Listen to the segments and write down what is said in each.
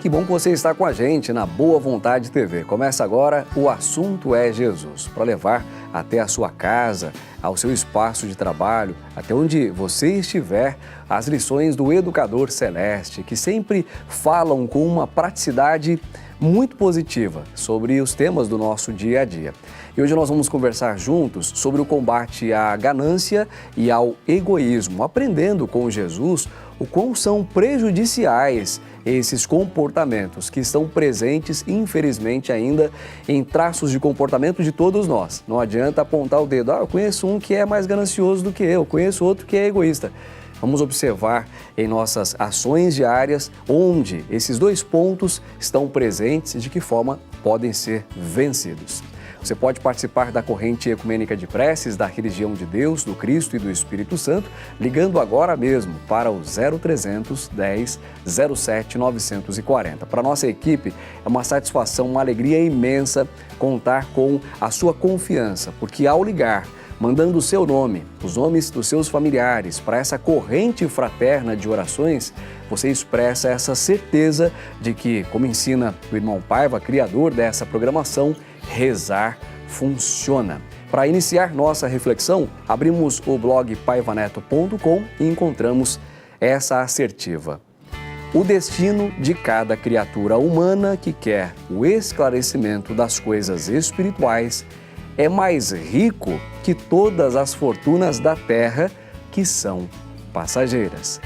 Que bom que você está com a gente na Boa Vontade TV. Começa agora o Assunto é Jesus, para levar até a sua casa, ao seu espaço de trabalho, até onde você estiver, as lições do Educador Celeste, que sempre falam com uma praticidade muito positiva sobre os temas do nosso dia a dia. E hoje nós vamos conversar juntos sobre o combate à ganância e ao egoísmo, aprendendo com Jesus o quão são prejudiciais esses comportamentos que estão presentes, infelizmente, ainda em traços de comportamento de todos nós. Não adianta apontar o dedo, eu conheço um que é mais ganancioso do que eu, conheço outro que é egoísta. Vamos observar em nossas ações diárias onde esses dois pontos estão presentes e de que forma podem ser vencidos. Você pode participar da corrente ecumênica de preces da religião de Deus, do Cristo e do Espírito Santo, ligando agora mesmo para o 0300 10 07 940. Para a nossa equipe é uma satisfação, uma alegria imensa contar com a sua confiança, porque ao ligar, mandando o seu nome, os nomes dos seus familiares para essa corrente fraterna de orações, você expressa essa certeza de que, como ensina o irmão Paiva, criador dessa programação, rezar funciona. Para iniciar nossa reflexão, abrimos o blog paivaneto.com e encontramos essa assertiva. O destino de cada criatura humana que quer o esclarecimento das coisas espirituais é mais rico que todas as fortunas da terra, que são passageiras.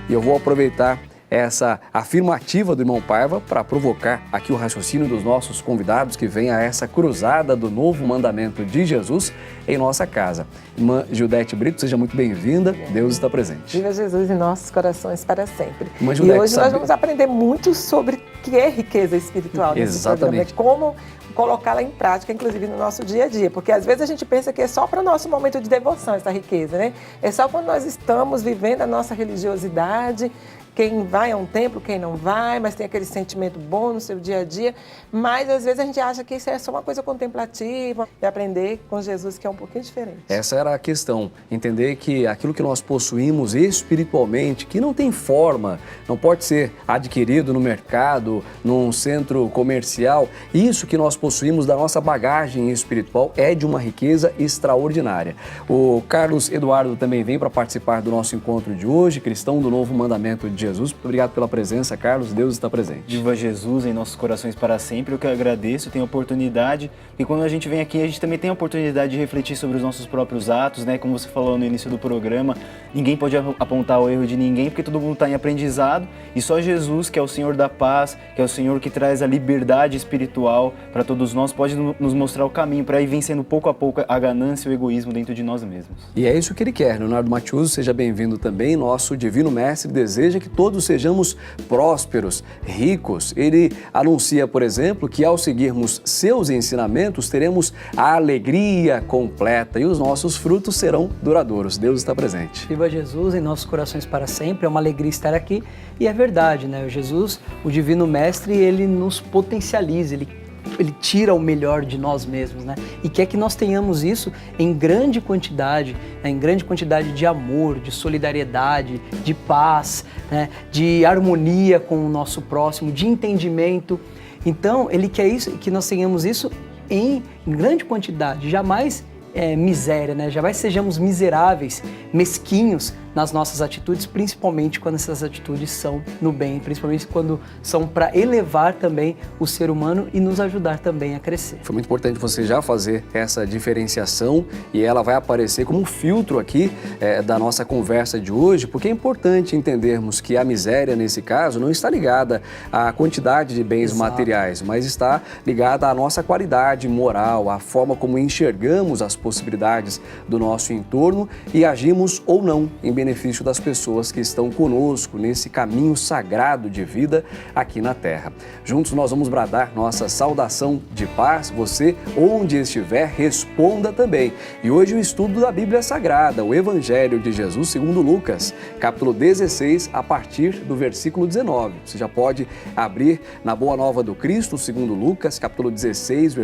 E eu vou aproveitar essa afirmativa do irmão Paiva para provocar aqui o raciocínio dos nossos convidados que vem a essa cruzada do novo mandamento de Jesus em nossa casa. Irmã Gildete Brito, seja muito bem-vinda, Deus está presente. Viva Jesus em nossos corações para sempre. Irmã Gildete, e hoje nós vamos aprender muito sobre o que é riqueza espiritual nesse programa, é como colocá-la em prática, inclusive no nosso dia a dia, porque às vezes a gente pensa que é só para o nosso momento de devoção essa riqueza, né? É só quando nós estamos vivendo a nossa religiosidade, quem vai a um templo, quem não vai, mas tem aquele sentimento bom no seu dia a dia, mas às vezes a gente acha que isso é só uma coisa contemplativa e aprender com Jesus que é um pouquinho diferente. Essa era a questão, entender que aquilo que nós possuímos espiritualmente, que não tem forma, não pode ser adquirido no mercado, num centro comercial, isso que nós possuímos da nossa bagagem espiritual é de uma riqueza extraordinária. O Carlos Eduardo também vem para participar do nosso encontro de hoje, cristão do Novo Mandamento de Jesus. Muito obrigado pela presença, Carlos. Deus está presente. Viva Jesus em nossos corações para sempre. Eu que agradeço, tenho a oportunidade, e quando a gente vem aqui, a gente também tem a oportunidade de refletir sobre os nossos próprios atos, né? Como você falou no início do programa, ninguém pode apontar o erro de ninguém, porque todo mundo está em aprendizado, e só Jesus, que é o Senhor da paz, que é o Senhor que traz a liberdade espiritual para todos nós, pode nos mostrar o caminho para ir vencendo pouco a pouco a ganância e o egoísmo dentro de nós mesmos. E é isso que Ele quer. Leonardo Matiuso, seja bem-vindo também. Nosso Divino Mestre deseja que todos sejamos prósperos, ricos. Ele anuncia, por exemplo, que ao seguirmos seus ensinamentos, teremos a alegria completa e os nossos frutos serão duradouros. Deus está presente. Viva Jesus em nossos corações para sempre. É uma alegria estar aqui e é verdade, né? O Jesus, o Divino Mestre, ele nos potencializa, ele tira o melhor de nós mesmos, né? E quer que nós tenhamos isso em grande quantidade, né? Em grande quantidade de amor, de solidariedade, de paz, né? De harmonia com o nosso próximo, de entendimento. Então, Ele quer isso, que nós tenhamos isso em grande quantidade, jamais miséria, né? Jamais sejamos miseráveis, mesquinhos nas nossas atitudes, principalmente quando essas atitudes são no bem, principalmente quando são para elevar também o ser humano e nos ajudar também a crescer. Foi muito importante você já fazer essa diferenciação e ela vai aparecer como um filtro aqui da nossa conversa de hoje, porque é importante entendermos que a miséria, nesse caso, não está ligada à quantidade de bens materiais, mas está ligada à nossa qualidade moral, à forma como enxergamos as possibilidades do nosso entorno e agimos ou não em benefício das pessoas que estão conosco nesse caminho sagrado de vida aqui na Terra. Juntos nós vamos bradar nossa saudação de paz. Você, onde estiver, responda também. E hoje o estudo da Bíblia Sagrada, o Evangelho de Jesus segundo Lucas, capítulo 16, a partir do versículo 19. Você já pode abrir na Boa Nova do Cristo, segundo Lucas, capítulo 16,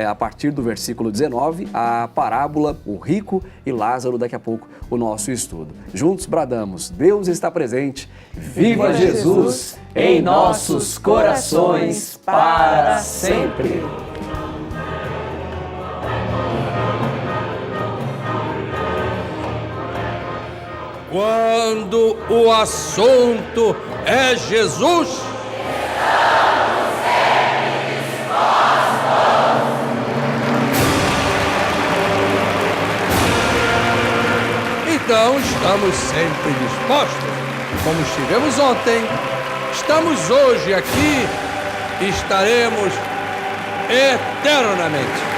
a partir do versículo 19, a parábola, o rico e Lázaro, daqui a pouco o nosso estudo. tudo. Juntos bradamos, Deus está presente. Viva Jesus em nossos corações para sempre. Quando o assunto é Jesus, estamos sempre dispostos. Então estamos sempre dispostos. Como estivemos ontem, estamos hoje aqui e estaremos eternamente.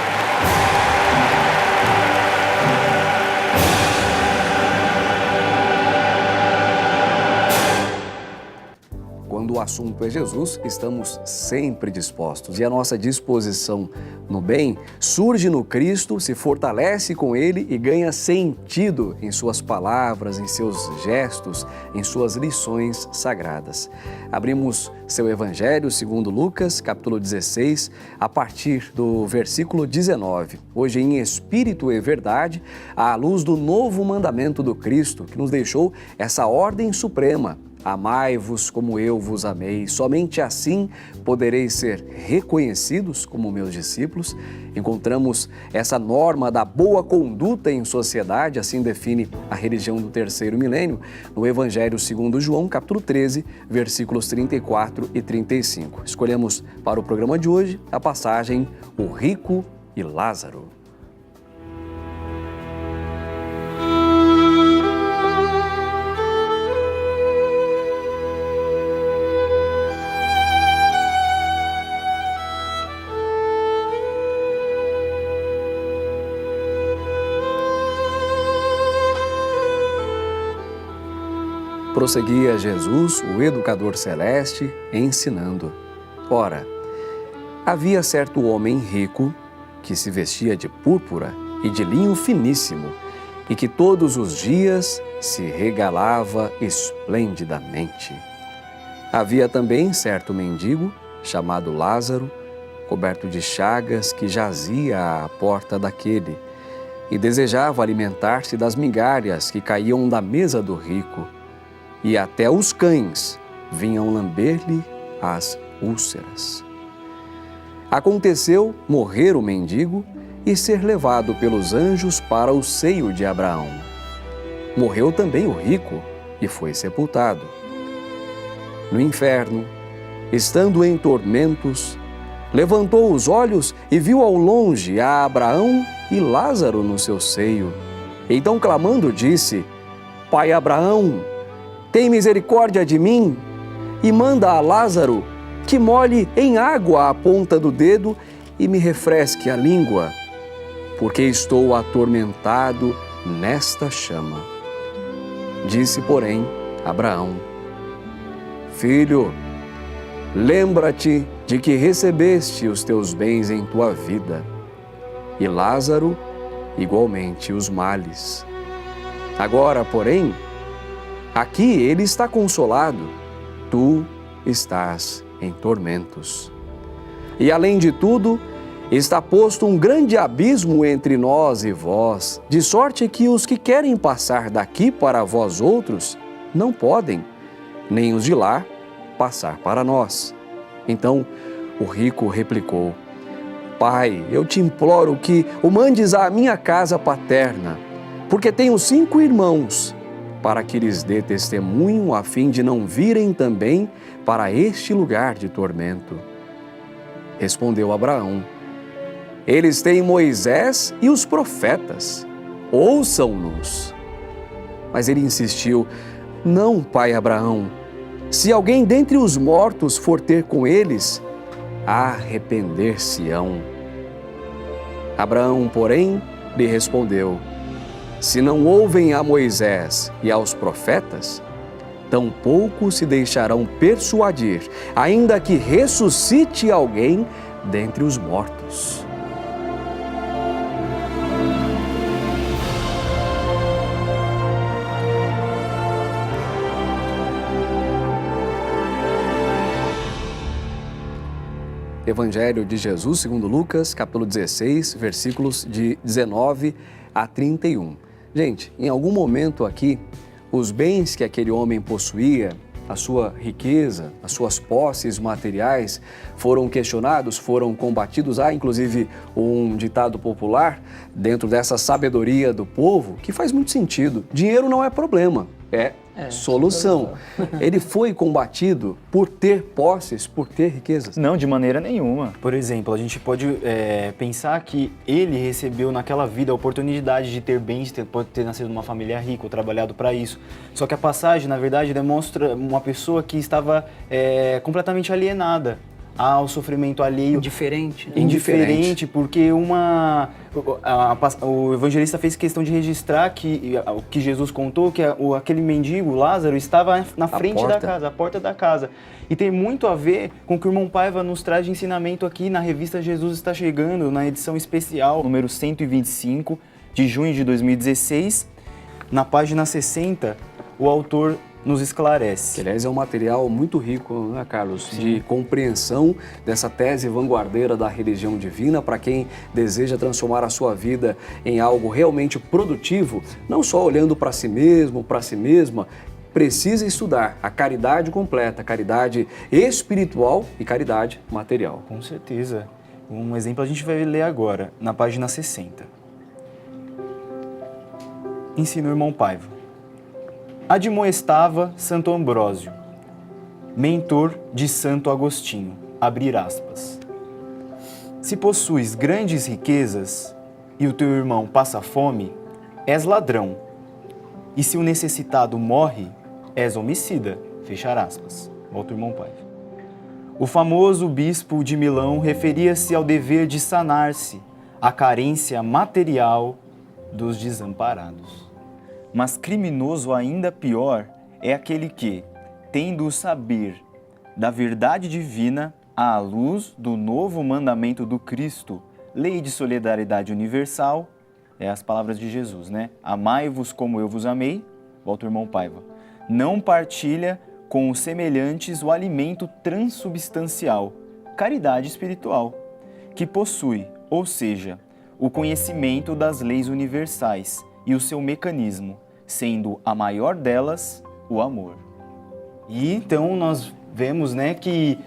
Quando o assunto é Jesus, estamos sempre dispostos. E a nossa disposição no bem surge no Cristo, se fortalece com Ele e ganha sentido em suas palavras, em seus gestos, em suas lições sagradas. Abrimos seu Evangelho segundo Lucas, capítulo 16, a partir do versículo 19. Hoje em Espírito e Verdade, à luz do novo mandamento do Cristo, que nos deixou essa ordem suprema. Amai-vos como eu vos amei, somente assim podereis ser reconhecidos como meus discípulos. Encontramos essa norma da boa conduta em sociedade, assim define a religião do terceiro milênio, no Evangelho segundo João, capítulo 13, versículos 34 e 35. Escolhemos para o programa de hoje a passagem O Rico e Lázaro. Prosseguia Jesus, o educador celeste, ensinando. Ora, havia certo homem rico que se vestia de púrpura e de linho finíssimo e que todos os dias se regalava esplendidamente. Havia também certo mendigo, chamado Lázaro, coberto de chagas, que jazia à porta daquele e desejava alimentar-se das migalhas que caíam da mesa do rico. E até os cães vinham lamber-lhe as úlceras. Aconteceu morrer o mendigo e ser levado pelos anjos para o seio de Abraão. Morreu também o rico e foi sepultado. No inferno, estando em tormentos, levantou os olhos e viu ao longe a Abraão e Lázaro no seu seio. Então, clamando, disse: Pai Abraão, tem misericórdia de mim e manda a Lázaro que molhe em água a ponta do dedo e me refresque a língua, porque estou atormentado nesta chama. Disse, porém, Abraão: Filho, lembra-te de que recebeste os teus bens em tua vida, e Lázaro igualmente os males. Agora, porém, aqui ele está consolado, tu estás em tormentos. E além de tudo, está posto um grande abismo entre nós e vós, de sorte que os que querem passar daqui para vós outros não podem, nem os de lá passar para nós. Então o rico replicou: Pai, eu te imploro que o mandes à minha casa paterna, porque tenho 5 irmãos, para que lhes dê testemunho, a fim de não virem também para este lugar de tormento. Respondeu Abraão: Eles têm Moisés e os profetas, ouçam-nos. Mas ele insistiu: Não, pai Abraão, se alguém dentre os mortos for ter com eles, arrepender-se-ão. Abraão, porém, lhe respondeu: Se não ouvem a Moisés e aos profetas, tampouco se deixarão persuadir, ainda que ressuscite alguém dentre os mortos. Evangelho de Jesus segundo Lucas, capítulo 16, versículos de 19 a 31. Gente, em algum momento aqui, os bens que aquele homem possuía, a sua riqueza, as suas posses materiais foram questionados, foram combatidos. Há inclusive um ditado popular dentro dessa sabedoria do povo que faz muito sentido. Dinheiro não é problema, é solução. Ele foi combatido por ter posses, por ter riquezas? Não, de maneira nenhuma. Por exemplo, a gente pode pensar que ele recebeu naquela vida a oportunidade de ter bens, pode ter nascido numa família rica ou trabalhado para isso. Só que a passagem, na verdade, demonstra uma pessoa que estava completamente alienada ao sofrimento alheio. Indiferente, né? Indiferente, porque o evangelista fez questão de registrar que o que Jesus contou, que aquele mendigo, Lázaro, estava na frente da casa, à porta da casa. E tem muito a ver com o que o irmão Paiva nos traz de ensinamento aqui na revista Jesus Está Chegando, na edição especial, número 125, de junho de 2016. Na página 60, o autor nos esclarece. Que, aliás, é um material muito rico, né, Carlos? Sim. De compreensão dessa tese vanguardeira da religião divina para quem deseja transformar a sua vida em algo realmente produtivo, não só olhando para si mesmo, para si mesma, precisa estudar a caridade completa, a caridade espiritual e caridade material. Com certeza. Um exemplo a gente vai ler agora, na página 60. Ensina o irmão Paiva. Admoestava Santo Ambrósio, mentor de Santo Agostinho, abrir aspas. Se possuis grandes riquezas e o teu irmão passa fome, és ladrão. E se o necessitado morre, és homicida, fechar aspas. Volta o irmão Paiva. O famoso bispo de Milão referia-se ao dever de sanar-se a carência material dos desamparados. Mas criminoso ainda pior é aquele que, tendo o saber da verdade divina à luz do novo mandamento do Cristo, lei de solidariedade universal, as palavras de Jesus, né? Amai-vos como eu vos amei, volta o irmão Paiva. Não partilha com os semelhantes o alimento transubstancial, caridade espiritual, que possui, ou seja, o conhecimento das leis universais, e o seu mecanismo, sendo a maior delas o amor. E então nós vemos, né, que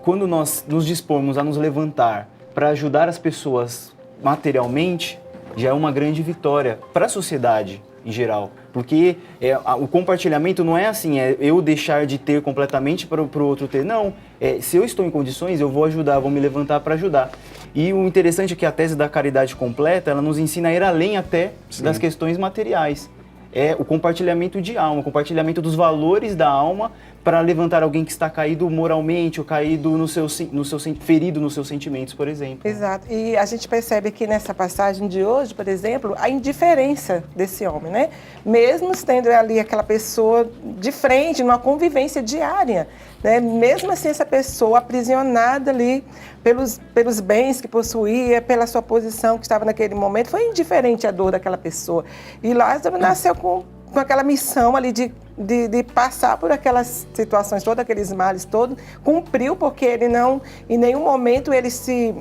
quando nós nos dispomos a nos levantar para ajudar as pessoas materialmente, já é uma grande vitória para a sociedade em geral. Porque o compartilhamento não é assim, eu deixar de ter completamente para o outro ter. Não, se eu estou em condições, eu vou ajudar, vou me levantar para ajudar. E o interessante é que a tese da caridade completa, ela nos ensina a ir além até das questões materiais. É o compartilhamento de alma, o compartilhamento dos valores da alma para levantar alguém que está caído moralmente ou caído ferido nos seus sentimentos, por exemplo. Exato. E a gente percebe que nessa passagem de hoje, por exemplo, a indiferença desse homem, né? Mesmo tendo ali aquela pessoa de frente, numa convivência diária, né? Mesmo assim, essa pessoa aprisionada ali pelos bens que possuía, pela sua posição que estava naquele momento, foi indiferente à dor daquela pessoa. E Lázaro nasceu com aquela missão ali de passar por aquelas situações, todos aqueles males todos, cumpriu, porque ele não, em nenhum momento ele se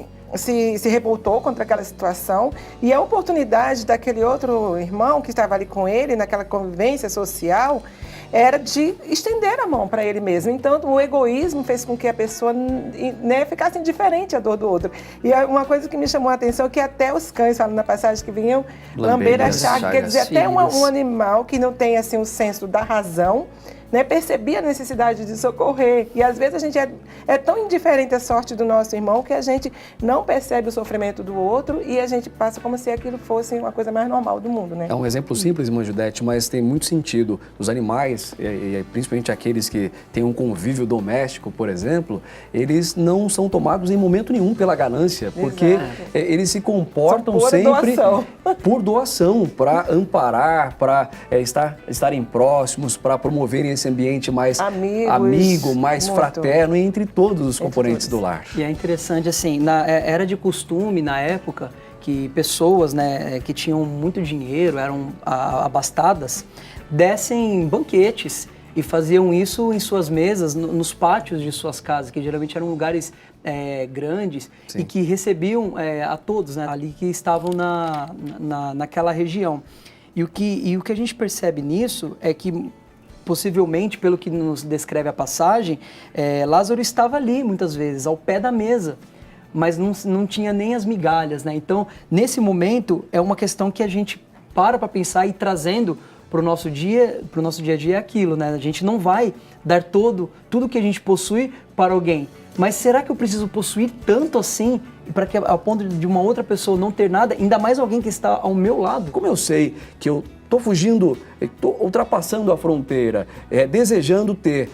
revoltou contra aquela situação, e a oportunidade daquele outro irmão que estava ali com ele, naquela convivência social, era de estender a mão para ele mesmo. Então, o egoísmo fez com que a pessoa, né, ficasse indiferente à dor do outro. E uma coisa que me chamou a atenção é que até os cães, falam na passagem que vinham lamber a chaga, quer dizer, até um animal que não tem assim, o senso da razão, né, percebia a necessidade de socorrer. E às vezes a gente é tão indiferente à sorte do nosso irmão que a gente não percebe o sofrimento do outro e a gente passa como se aquilo fosse uma coisa mais normal do mundo, né? É um exemplo simples, irmã Judete, mas tem muito sentido. Os animais, e principalmente aqueles que têm um convívio doméstico, por exemplo, eles não são tomados em momento nenhum pela ganância, porque eles se comportam sempre por doação, para amparar, para estarem próximos, para promoverem esse ambiente mais amigo, mais fraterno entre todos os componentes do lar. E é interessante, assim, era de costume na época que pessoas, né, que tinham muito dinheiro, eram abastadas, dessem banquetes e faziam isso em suas mesas, nos pátios de suas casas, que geralmente eram lugares grandes. Sim. E que recebiam a todos, né, ali que estavam naquela região. E o que a gente percebe nisso é que, possivelmente, pelo que nos descreve a passagem, Lázaro estava ali, muitas vezes, ao pé da mesa, mas não tinha nem as migalhas, né? Então, nesse momento, é uma questão que a gente para pensar e trazendo para o nosso dia a dia é aquilo, né? A gente não vai dar tudo que a gente possui para alguém. Mas será que eu preciso possuir tanto assim para que ao ponto de uma outra pessoa não ter nada, ainda mais alguém que está ao meu lado? Como eu sei que eu estou fugindo, estou ultrapassando a fronteira, desejando ter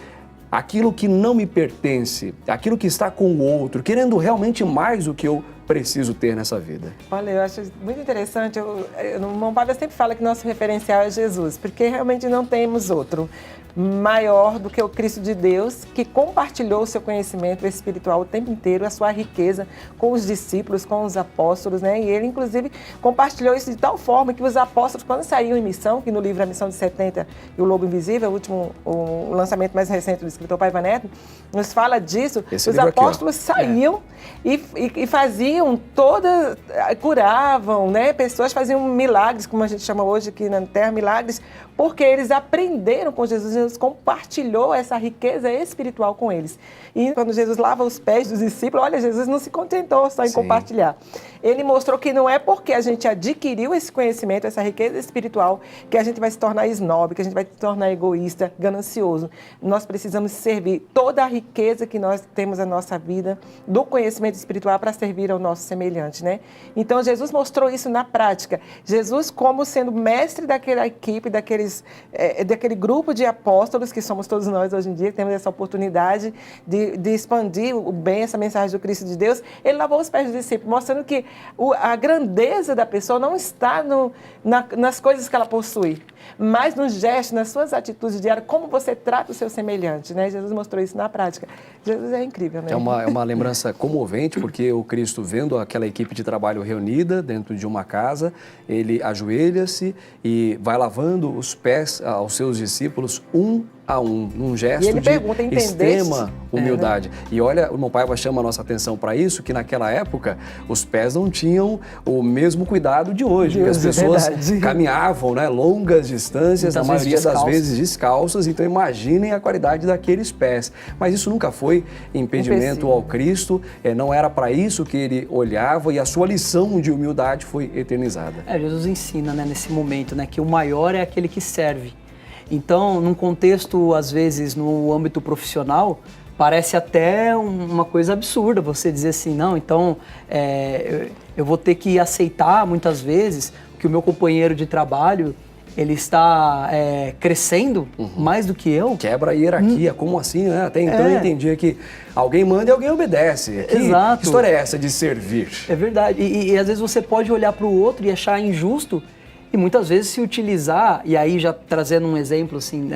aquilo que não me pertence, aquilo que está com o outro, querendo realmente mais do que eu preciso ter nessa vida? Olha, eu acho muito interessante. O irmão Pablo sempre fala que nosso referencial é Jesus, porque realmente não temos outro maior do que o Cristo de Deus, que compartilhou o seu conhecimento espiritual o tempo inteiro, a sua riqueza com os discípulos, com os apóstolos, né? E ele, inclusive, compartilhou isso de tal forma que os apóstolos, quando saíam em missão, que no livro A Missão de 70 e O Lobo Invisível, o lançamento mais recente do escritor Paiva Neto, nos fala disso. Esse os apóstolos saíam e faziam curavam, né? Pessoas faziam milagres, como a gente chama hoje aqui na Terra, milagres, porque eles aprenderam com Jesus, Jesus compartilhou essa riqueza espiritual com eles. E quando Jesus lava os pés dos discípulos, olha, Jesus não se contentou só em compartilhar. Ele mostrou que não é porque a gente adquiriu esse conhecimento, essa riqueza espiritual, que a gente vai se tornar esnobe, que a gente vai se tornar egoísta, ganancioso. Nós precisamos servir toda a riqueza que nós temos na nossa vida, do conhecimento espiritual, para servir ao nosso semelhante, né? Então, Jesus mostrou isso na prática. Jesus, como sendo mestre daquela equipe, daquele grupo de apóstolos, que somos todos nós hoje em dia, que temos essa oportunidade de expandir o bem, essa mensagem do Cristo de Deus, ele lavou os pés dos discípulos, mostrando que a grandeza da pessoa não está nas coisas que ela possui, mas nos gestos, nas suas atitudes diárias, como você trata o seu semelhante, né? Jesus mostrou isso na prática. Jesus é incrível, né? É uma lembrança comovente, porque o Cristo, vendo aquela equipe de trabalho reunida dentro de uma casa, ele ajoelha-se e vai lavando os pés aos seus discípulos um a um, num gesto de extrema humildade. E olha, o irmão Paiva chama a nossa atenção para isso, que naquela época os pés não tinham o mesmo cuidado de hoje, porque as pessoas caminhavam, né, longas distâncias, na maioria das vezes descalças, então imaginem a qualidade daqueles pés. Mas isso nunca foi impedimento ao Cristo, não era para isso que ele olhava, e a sua lição de humildade foi eternizada. Jesus ensina, né, nesse momento, né, que o maior é aquele que serve. Então, num contexto, às vezes, no âmbito profissional, parece até uma coisa absurda você dizer assim, não, então eu vou ter que aceitar muitas vezes que o meu companheiro de trabalho, ele está crescendo mais do que eu. Quebra a hierarquia, como assim, né? Até então eu entendia que alguém manda e alguém obedece. Exato. Que história é essa de servir? É verdade, e às vezes você pode olhar para o outro e achar injusto, e muitas vezes se utilizar, e aí já trazendo um exemplo assim,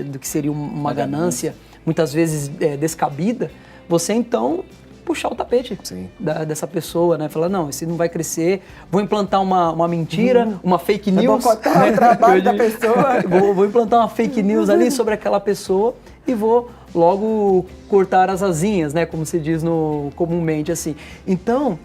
do que seria uma ganância, muitas vezes descabida, você então puxar o tapete dessa pessoa, né? Falar, não, esse não vai crescer, vou implantar uma mentira, uma fake news. Vou cortar o trabalho da pessoa. Vou implantar uma fake news ali sobre aquela pessoa e vou logo cortar as asinhas, né? Como se diz comumente assim. Então,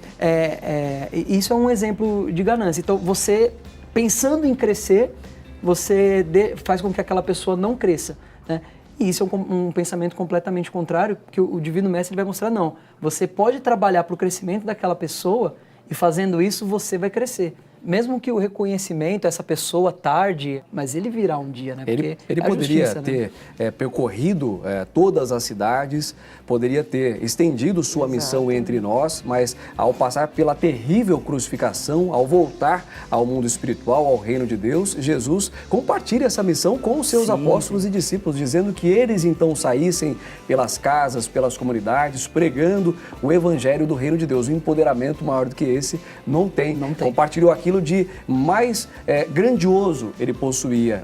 isso é um exemplo de ganância. Então, você, pensando em crescer, você faz com que aquela pessoa não cresça, né? E isso é um pensamento completamente contrário, que o Divino Mestre vai mostrar, não. Você pode trabalhar para o crescimento daquela pessoa e fazendo isso você vai crescer. Mesmo que o reconhecimento, essa pessoa tarde, mas ele virá um dia, né? Porque ele poderia ter percorrido todas as cidades, poderia ter estendido sua missão entre nós, mas ao passar pela terrível crucificação, ao voltar ao mundo espiritual, ao reino de Deus, Jesus compartilha essa missão com os seus apóstolos e discípulos, dizendo que eles então saíssem pelas casas, pelas comunidades, pregando o evangelho do reino de Deus. Um empoderamento maior do que esse não tem. Compartilhou aquilo de mais grandioso ele possuía,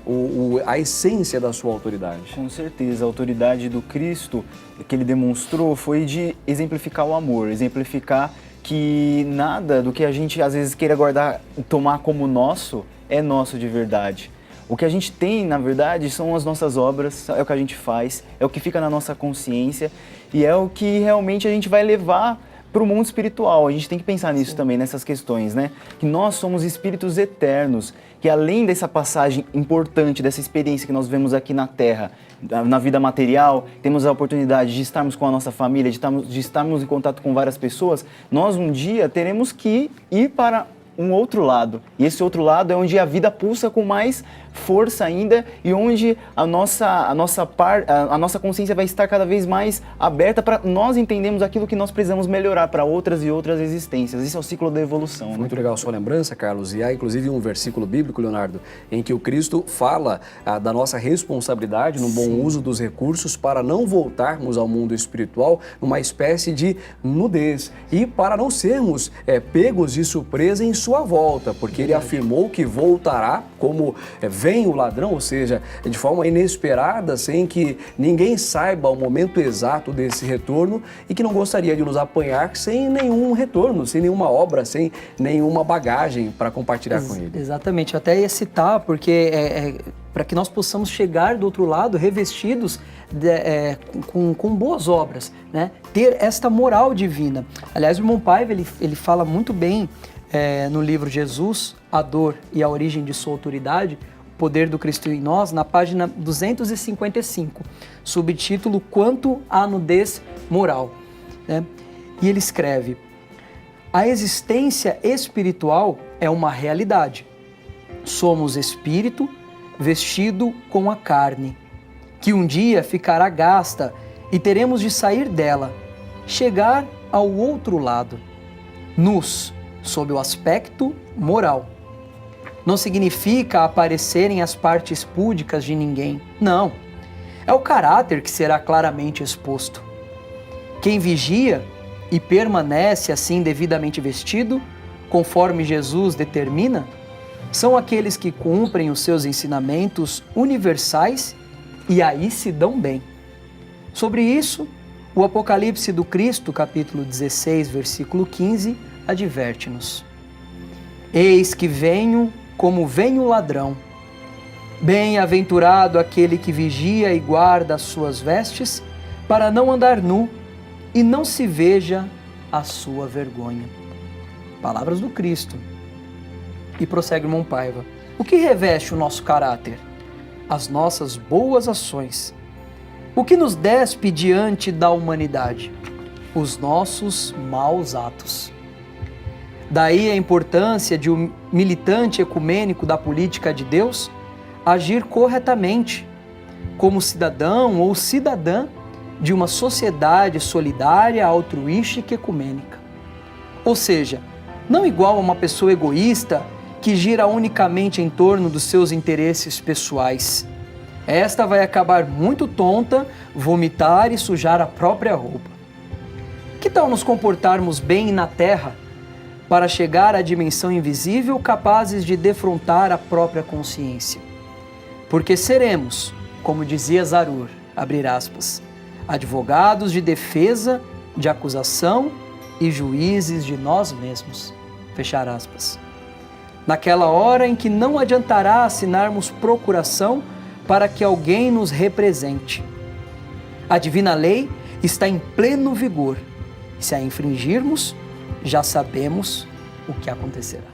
a essência da sua autoridade. Com certeza, a autoridade do Cristo que ele demonstrou foi de exemplificar o amor, exemplificar que nada do que a gente às vezes queira guardar, tomar como nosso, é nosso de verdade. O que a gente tem, na verdade, são as nossas obras, é o que a gente faz, é o que fica na nossa consciência e é o que realmente a gente vai levar para o mundo espiritual. A gente tem que pensar nisso também, nessas questões, né? Que nós somos espíritos eternos, que além dessa passagem importante, dessa experiência que nós vemos aqui na Terra, na vida material, temos a oportunidade de estarmos com a nossa família, de estarmos em contato com várias pessoas, nós um dia teremos que ir para um outro lado. E esse outro lado é onde a vida pulsa com mais força ainda e onde a nossa consciência vai estar cada vez mais aberta para nós entendermos aquilo que nós precisamos melhorar para outras e outras existências. Esse é o ciclo da evolução. Muito legal a sua lembrança, Carlos. E há inclusive um versículo bíblico, Leonardo, em que o Cristo fala da nossa responsabilidade no bom uso dos recursos para não voltarmos ao mundo espiritual numa espécie de nudez e para não sermos pegos de surpresa em sua volta, porque ele afirmou que voltará como vem o ladrão, ou seja, de forma inesperada, sem que ninguém saiba o momento exato desse retorno e que não gostaria de nos apanhar sem nenhum retorno, sem nenhuma obra, sem nenhuma bagagem para compartilhar com ele. Exatamente, eu até ia citar, porque para que nós possamos chegar do outro lado revestidos com boas obras, né? Ter esta moral divina. Aliás, o irmão Paiva, ele fala muito bem no livro Jesus, a dor e a origem de sua autoridade, o poder do Cristo em nós, na página 255, subtítulo Quanto à nudez moral, né? E ele escreve: a existência espiritual é uma realidade. Somos espírito vestido com a carne, que um dia ficará gasta e teremos de sair dela, chegar ao outro lado, nus, sob o aspecto moral. Não significa aparecerem as partes púdicas de ninguém, não. É o caráter que será claramente exposto. Quem vigia e permanece assim devidamente vestido, conforme Jesus determina, são aqueles que cumprem os seus ensinamentos universais e aí se dão bem. Sobre isso, o Apocalipse do Cristo, capítulo 16, versículo 15, adverte-nos: eis que venho como vem o ladrão. Bem-aventurado aquele que vigia e guarda as suas vestes, para não andar nu e não se veja a sua vergonha. Palavras do Cristo. E prossegue o irmão Paiva: o que reveste o nosso caráter? As nossas boas ações. O que nos despe diante da humanidade? Os nossos maus atos. Daí a importância de um militante ecumênico da política de Deus agir corretamente, como cidadão ou cidadã de uma sociedade solidária, altruística e ecumênica. Ou seja, não igual a uma pessoa egoísta que gira unicamente em torno dos seus interesses pessoais. Esta vai acabar muito tonta, vomitar e sujar a própria roupa. Que tal nos comportarmos bem na terra, para chegar à dimensão invisível, capazes de defrontar a própria consciência? Porque seremos, como dizia Zarur, abre aspas, advogados de defesa, de acusação e juízes de nós mesmos, fechar aspas. Naquela hora em que não adiantará assinarmos procuração para que alguém nos represente. A divina lei está em pleno vigor. Se a infringirmos, já sabemos o que acontecerá.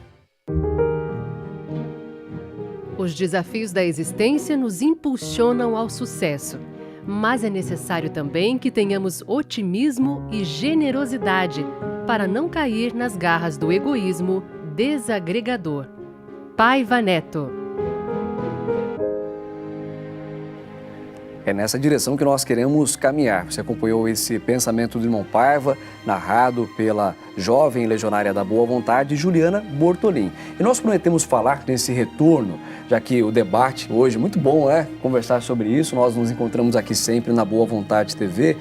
Os desafios da existência nos impulsionam ao sucesso, mas é necessário também que tenhamos otimismo e generosidade para não cair nas garras do egoísmo desagregador. Paiva Neto. É nessa direção que nós queremos caminhar. Você acompanhou esse pensamento do irmão Paiva, narrado pela jovem legionária da Boa Vontade, Juliana Bortolin. E nós prometemos falar nesse retorno, já que o debate hoje, muito bom, né? Conversar sobre isso. Nós nos encontramos aqui sempre na Boa Vontade TV,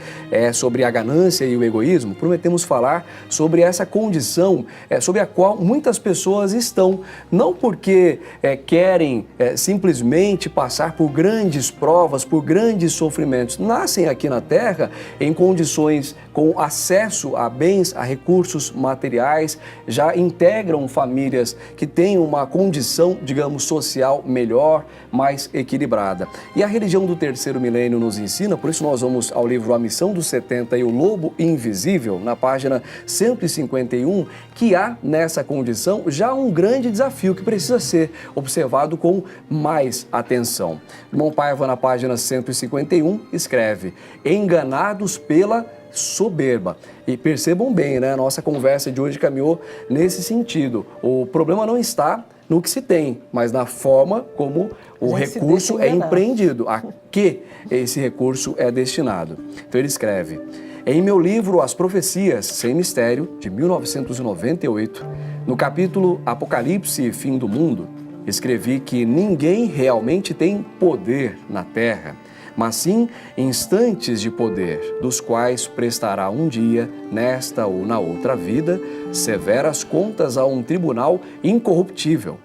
sobre a ganância e o egoísmo. Prometemos falar sobre essa condição sobre a qual muitas pessoas estão, não porque querem simplesmente passar por grandes provas, por grandes sofrimentos. Nascem aqui na Terra em condições com acesso a bens, a recursos materiais, já integram famílias que têm uma condição, digamos, social melhor, mais equilibrada. E a religião do terceiro milênio nos ensina, por isso nós vamos ao livro A Missão dos 70 e o Lobo Invisível, na página 151, que há nessa condição já um grande desafio que precisa ser observado com mais atenção. Irmão Paiva, na página 151, escreve: enganados pela soberba. E percebam bem, né? A nossa conversa de hoje caminhou nesse sentido. O problema não está no que se tem, mas na forma como o recurso é empreendido, a que esse recurso é destinado. Então ele escreve: em meu livro As Profecias Sem Mistério, de 1998, no capítulo Apocalipse e Fim do Mundo, escrevi que ninguém realmente tem poder na Terra, mas sim instantes de poder, dos quais prestará um dia, nesta ou na outra vida, severas contas a um tribunal incorruptível.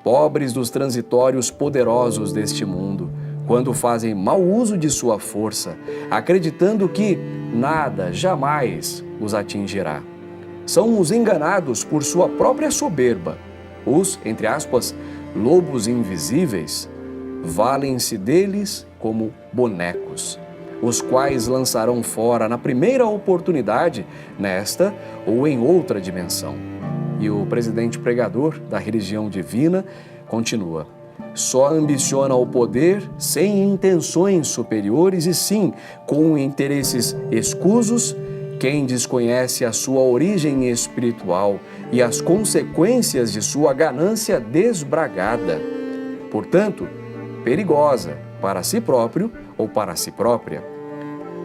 Pobres dos transitórios poderosos deste mundo, quando fazem mau uso de sua força, acreditando que nada jamais os atingirá. São os enganados por sua própria soberba. Os, entre aspas, lobos invisíveis, valem-se deles como bonecos, os quais lançarão fora na primeira oportunidade, nesta ou em outra dimensão. E o presidente pregador da religião divina continua: só ambiciona o poder sem intenções superiores e sim com interesses escusos quem desconhece a sua origem espiritual e as consequências de sua ganância desbragada. Portanto, perigosa para si próprio ou para si própria.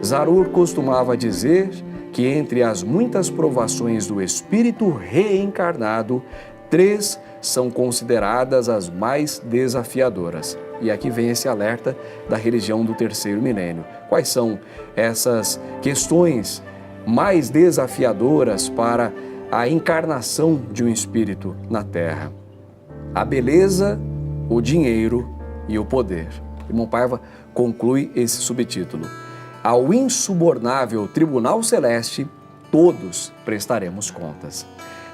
Zarur costumava dizer que entre as muitas provações do espírito reencarnado, 3 são consideradas as mais desafiadoras. E aqui vem esse alerta da religião do terceiro milênio. Quais são essas questões mais desafiadoras para a encarnação de um espírito na Terra? A beleza, o dinheiro e o poder. Irmão Paiva conclui esse subtítulo: ao insubornável Tribunal Celeste, todos prestaremos contas.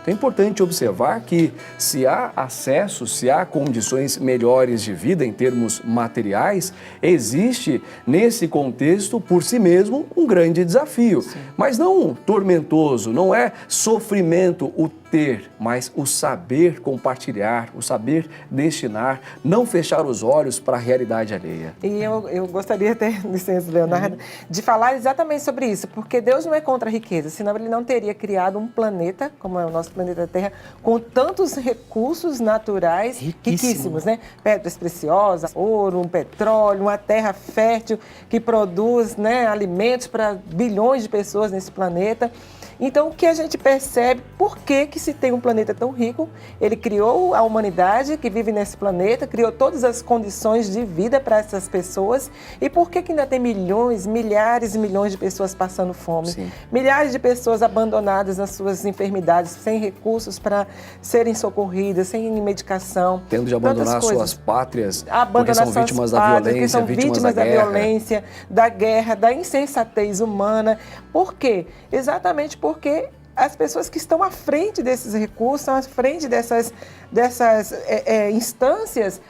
É importante observar que se há acesso, se há condições melhores de vida em termos materiais, existe nesse contexto por si mesmo um grande desafio. Sim. Mas não tormentoso, não é sofrimento o ter, mas o saber compartilhar, o saber destinar, não fechar os olhos para a realidade alheia. E eu gostaria até, licença, Leonardo, de falar exatamente sobre isso, porque Deus não é contra a riqueza, senão Ele não teria criado um planeta, como é o nosso planeta Terra, com tantos recursos naturais riquíssimos, né? Pedras preciosas, ouro, um petróleo, uma terra fértil que produz, né, alimentos para bilhões de pessoas nesse planeta. Então, o que a gente percebe, por que se tem um planeta tão rico? Ele criou a humanidade que vive nesse planeta, criou todas as condições de vida para essas pessoas. E por que ainda tem milhões, milhares e milhões de pessoas passando fome? Sim. Milhares de pessoas abandonadas nas suas enfermidades, sem recursos para serem socorridas, sem medicação. Tendo de abandonar suas pátrias, porque são vítimas da violência, vítimas da violência, da guerra, da insensatez humana. Por quê? Exatamente porque as pessoas que estão à frente desses recursos, à frente dessas instâncias,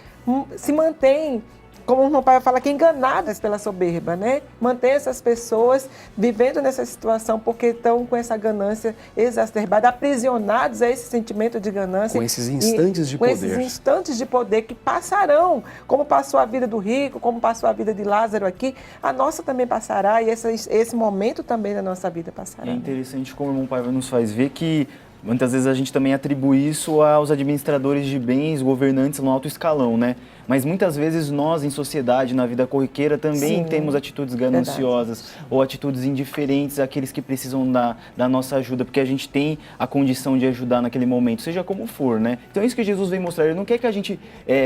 se mantêm, como o meu pai fala, que enganadas pela soberba, né? Mantém essas pessoas vivendo nessa situação porque estão com essa ganância exacerbada, aprisionados a esse sentimento de ganância. Com esses instantes de poder. Com esses instantes de poder que passarão, como passou a vida do rico, como passou a vida de Lázaro aqui, a nossa também passará e esse momento também da nossa vida passará. É interessante como o irmão Paiva nos faz ver que muitas vezes a gente também atribui isso aos administradores de bens, governantes no alto escalão, né? Mas muitas vezes nós, em sociedade, na vida corriqueira, também temos atitudes gananciosas ou atitudes indiferentes àqueles que precisam da nossa ajuda, porque a gente tem a condição de ajudar naquele momento, seja como for, né? Então é isso que Jesus vem mostrar. Ele não quer que a gente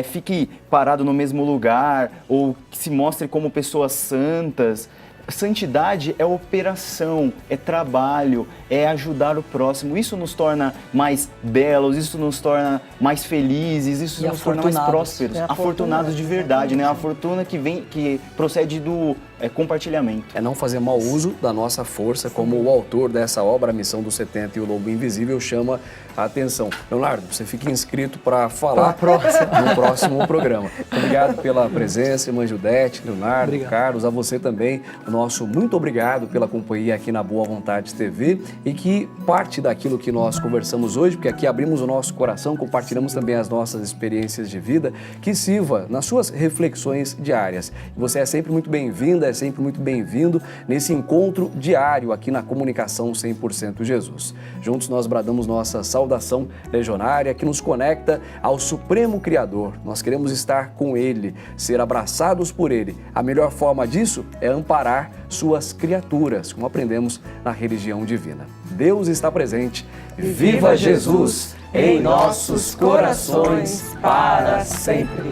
fique parado no mesmo lugar ou que se mostre como pessoas santas. Santidade é operação, é trabalho, é ajudar o próximo. Isso nos torna mais belos, isso nos torna mais felizes, isso nos torna mais prósperos, afortunados de verdade, né? A fortuna que procede do compartilhamento. É não fazer mau uso da nossa força, como o autor dessa obra, A Missão dos 70 e o Lobo Invisível, chama a atenção. Leonardo, você fica inscrito para falar no próximo programa. Obrigado pela presença, irmã Judete, Leonardo, Carlos, a você também. O nosso muito obrigado pela companhia aqui na Boa Vontade TV e que parte daquilo que nós conversamos hoje, porque aqui abrimos o nosso coração, compartilhamos também as nossas experiências de vida, que sirva nas suas reflexões diárias. Você é sempre muito bem-vinda, é sempre muito bem-vindo nesse encontro diário aqui na Comunicação 100% Jesus. Juntos nós bradamos nossa saudação legionária que nos conecta ao Supremo Criador. Nós queremos estar com Ele, ser abraçados por Ele. A melhor forma disso é amparar suas criaturas, como aprendemos na religião divina. Deus está presente. Viva Jesus em nossos corações para sempre.